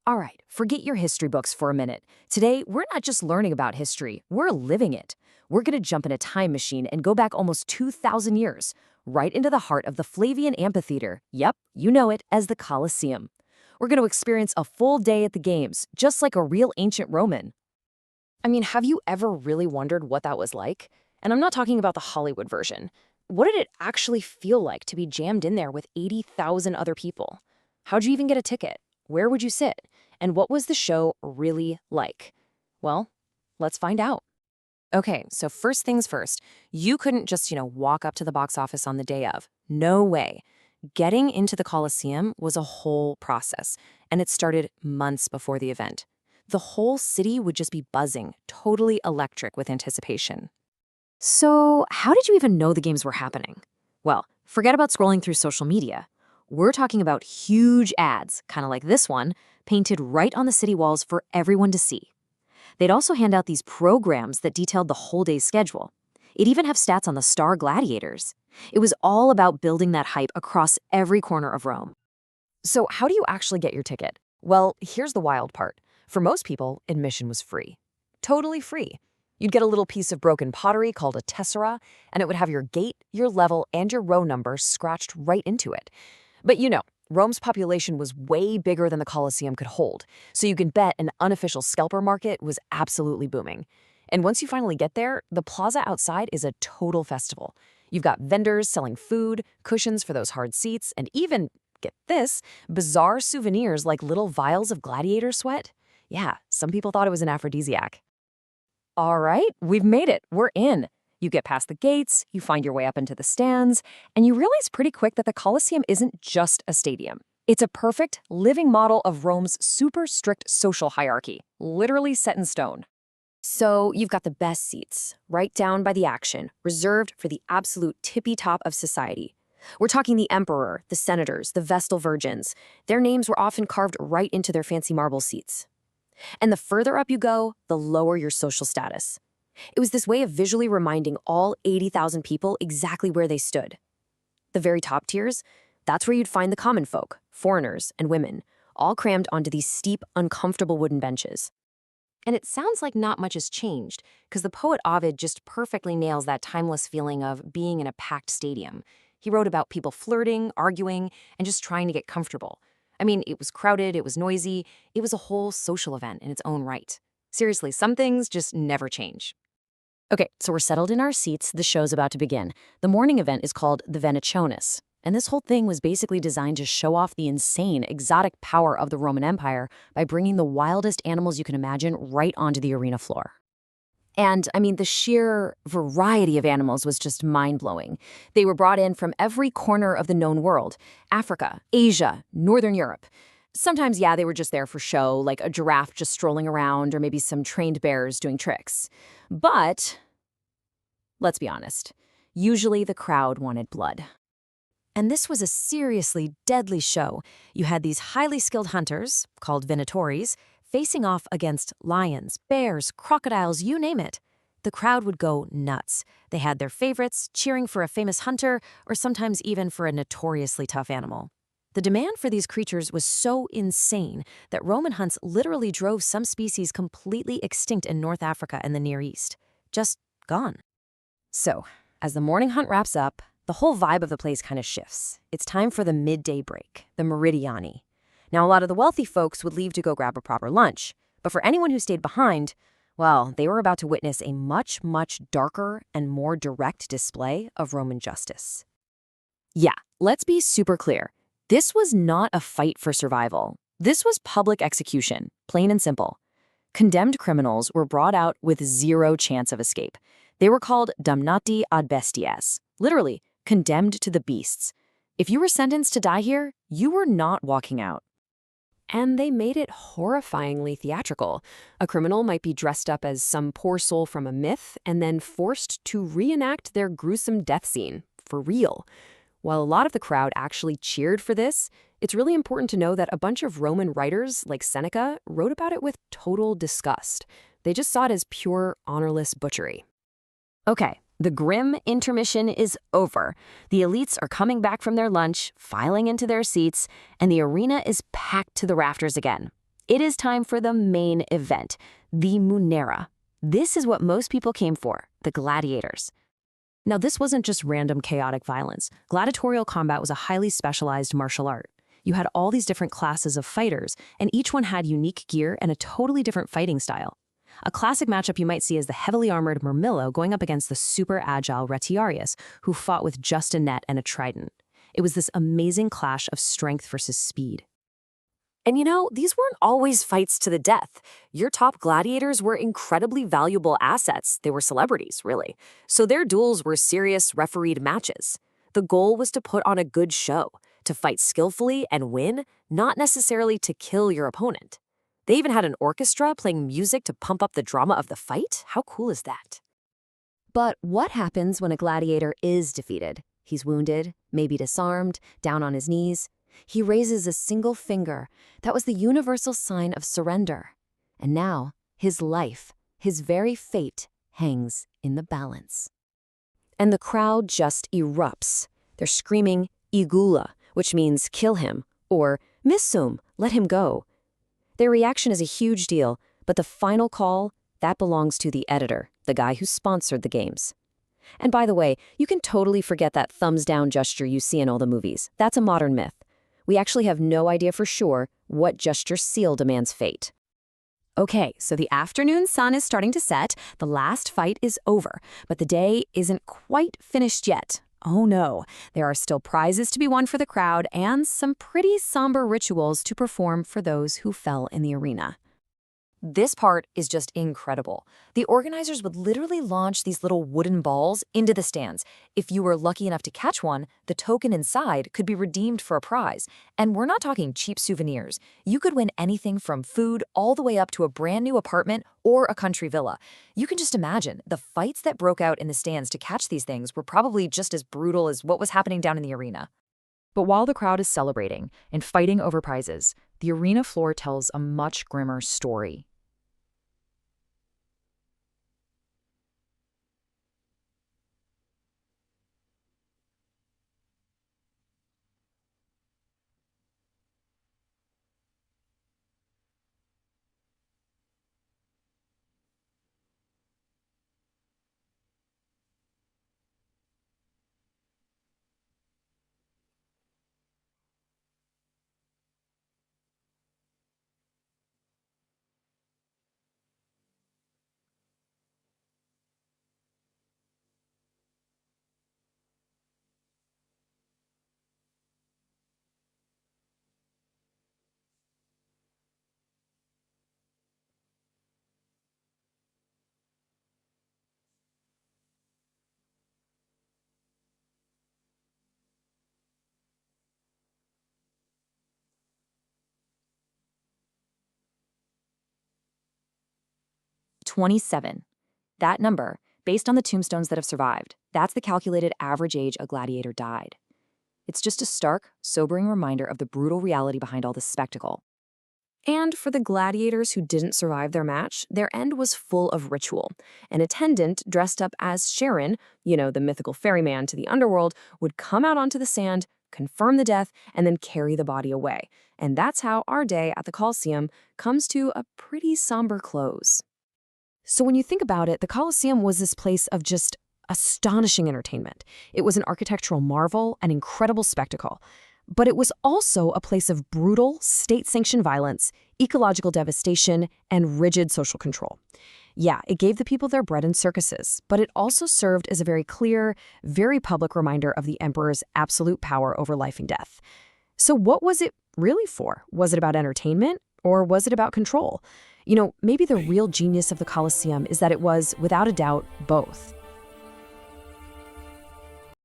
All right, forget your history books for a minute. Today, we're not just learning about history, we're living it. We're going to jump in a time machine and go back almost 2,000 years, right into the heart of the Flavian Amphitheatre. Yep, you know it as the Colosseum. We're going to experience a full day at the games, just like a real ancient Roman. I mean, have you ever really wondered what that was like? And I'm not talking about the Hollywood version. What did it actually feel like to be jammed in there with 80,000 other people? How'd you even get a ticket? Where would you sit? And what was the show really like? Well, let's find out. Okay, so first things first, you couldn't just, walk up to the box office on the day of. No way. Getting into the Colosseum was a whole process, and it started months before the event. The whole city would just be buzzing, totally electric with anticipation. So, how did you even know the games were happening? Well, forget about scrolling through social media. We're talking about huge ads, kind of like this one, painted right on the city walls for everyone to see. They'd also hand out these programs that detailed the whole day's schedule. It'd even have stats on the star gladiators. It was all about building that hype across every corner of Rome. So how do you actually get your ticket? Well, here's the wild part. For most people, admission was free. Totally free. You'd get a little piece of broken pottery called a tessera, and it would have your gate, your level, and your row number scratched right into it. But Rome's population was way bigger than the Colosseum could hold, so you can bet an unofficial scalper market was absolutely booming. And once you finally get there, the plaza outside is a total festival. You've got vendors selling food, cushions for those hard seats, and even, get this, bizarre souvenirs like little vials of gladiator sweat. Yeah, some people thought it was an aphrodisiac. All right, we've made it. We're in. You get past the gates, you find your way up into the stands, and you realize pretty quick that the Colosseum isn't just a stadium. It's a perfect, living model of Rome's super strict social hierarchy, literally set in stone. So you've got the best seats, right down by the action, reserved for the absolute tippy top of society. We're talking the emperor, the senators, the Vestal virgins. Their names were often carved right into their fancy marble seats. And the further up you go, the lower your social status. It was this way of visually reminding all 80,000 people exactly where they stood. The very top tiers, that's where you'd find the common folk, foreigners, and women, all crammed onto these steep, uncomfortable wooden benches. And it sounds like not much has changed, because the poet Ovid just perfectly nails that timeless feeling of being in a packed stadium. He wrote about people flirting, arguing, and just trying to get comfortable. I mean, it was crowded, it was noisy, it was a whole social event in its own right. Seriously, some things just never change. Okay, so we're settled in our seats, the show's about to begin. The morning event is called the Venationis, and this whole thing was basically designed to show off the insane, exotic power of the Roman Empire by bringing the wildest animals you can imagine right onto the arena floor. And, the sheer variety of animals was just mind-blowing. They were brought in from every corner of the known world: Africa, Asia, Northern Europe. Sometimes, they were just there for show, like a giraffe just strolling around or maybe some trained bears doing tricks. But, let's be honest, usually the crowd wanted blood. And this was a seriously deadly show. You had these highly skilled hunters, called venatores, facing off against lions, bears, crocodiles, you name it. The crowd would go nuts. They had their favorites, cheering for a famous hunter, or sometimes even for a notoriously tough animal. The demand for these creatures was so insane that Roman hunts literally drove some species completely extinct in North Africa and the Near East. Just gone. So, as the morning hunt wraps up, the whole vibe of the place kind of shifts. It's time for the midday break, the meridiani. Now, a lot of the wealthy folks would leave to go grab a proper lunch, but for anyone who stayed behind, well, they were about to witness a much, much darker and more direct display of Roman justice. Yeah, let's be super clear. This was not a fight for survival. This was public execution, plain and simple. Condemned criminals were brought out with zero chance of escape. They were called damnati ad bestias, literally, condemned to the beasts. If you were sentenced to die here, you were not walking out. And they made it horrifyingly theatrical. A criminal might be dressed up as some poor soul from a myth and then forced to reenact their gruesome death scene, for real. While a lot of the crowd actually cheered for this, it's really important to know that a bunch of Roman writers, like Seneca, wrote about it with total disgust. They just saw it as pure, honorless butchery. Okay, the grim intermission is over. The elites are coming back from their lunch, filing into their seats, and the arena is packed to the rafters again. It is time for the main event, the Munera. This is what most people came for, the gladiators. Now, this wasn't just random chaotic violence. Gladiatorial combat was a highly specialized martial art. You had all these different classes of fighters, and each one had unique gear and a totally different fighting style. A classic matchup you might see is the heavily armored Murmillo going up against the super agile Retiarius, who fought with just a net and a trident. It was this amazing clash of strength versus speed. And these weren't always fights to the death. Your top gladiators were incredibly valuable assets. They were celebrities, really. So their duels were serious refereed matches. The goal was to put on a good show, to fight skillfully and win, not necessarily to kill your opponent. They even had an orchestra playing music to pump up the drama of the fight. How cool is that? But what happens when a gladiator is defeated? He's wounded, maybe disarmed, down on his knees. He raises a single finger. That was the universal sign of surrender. And now, his life, his very fate, hangs in the balance. And the crowd just erupts. They're screaming, Igula, which means kill him, or Missum, let him go. Their reaction is a huge deal, but the final call, that belongs to the editor, the guy who sponsored the games. And by the way, you can totally forget that thumbs down gesture you see in all the movies. That's a modern myth. We actually have no idea for sure what gesture sealed a man's fate. Okay, so the afternoon sun is starting to set, the last fight is over, but the day isn't quite finished yet. Oh no, there are still prizes to be won for the crowd and some pretty somber rituals to perform for those who fell in the arena. This part is just incredible. The organizers would literally launch these little wooden balls into the stands. If you were lucky enough to catch one, the token inside could be redeemed for a prize. And we're not talking cheap souvenirs. You could win anything from food all the way up to a brand new apartment or a country villa. You can just imagine the fights that broke out in the stands to catch these things were probably just as brutal as what was happening down in the arena. But while the crowd is celebrating and fighting over prizes, the arena floor tells a much grimmer story. "27. That number, based on the tombstones that have survived, that's the calculated average age a gladiator died. It's just a stark, sobering reminder of the brutal reality behind all this spectacle. And for the gladiators who didn't survive their match, their end was full of ritual. An attendant dressed up as Charon, the mythical ferryman to the underworld, would come out onto the sand, confirm the death, and then carry the body away. And that's how our day at the Colosseum comes to a pretty somber close. So when you think about it, the Colosseum was this place of just astonishing entertainment. It was an architectural marvel, an incredible spectacle. But it was also a place of brutal, state-sanctioned violence, ecological devastation, and rigid social control. Yeah, it gave the people their bread in circuses, but it also served as a very clear, very public reminder of the emperor's absolute power over life and death. So what was it really for? Was it about entertainment, or was it about control? Maybe the real genius of the Colosseum is that it was, without a doubt, both.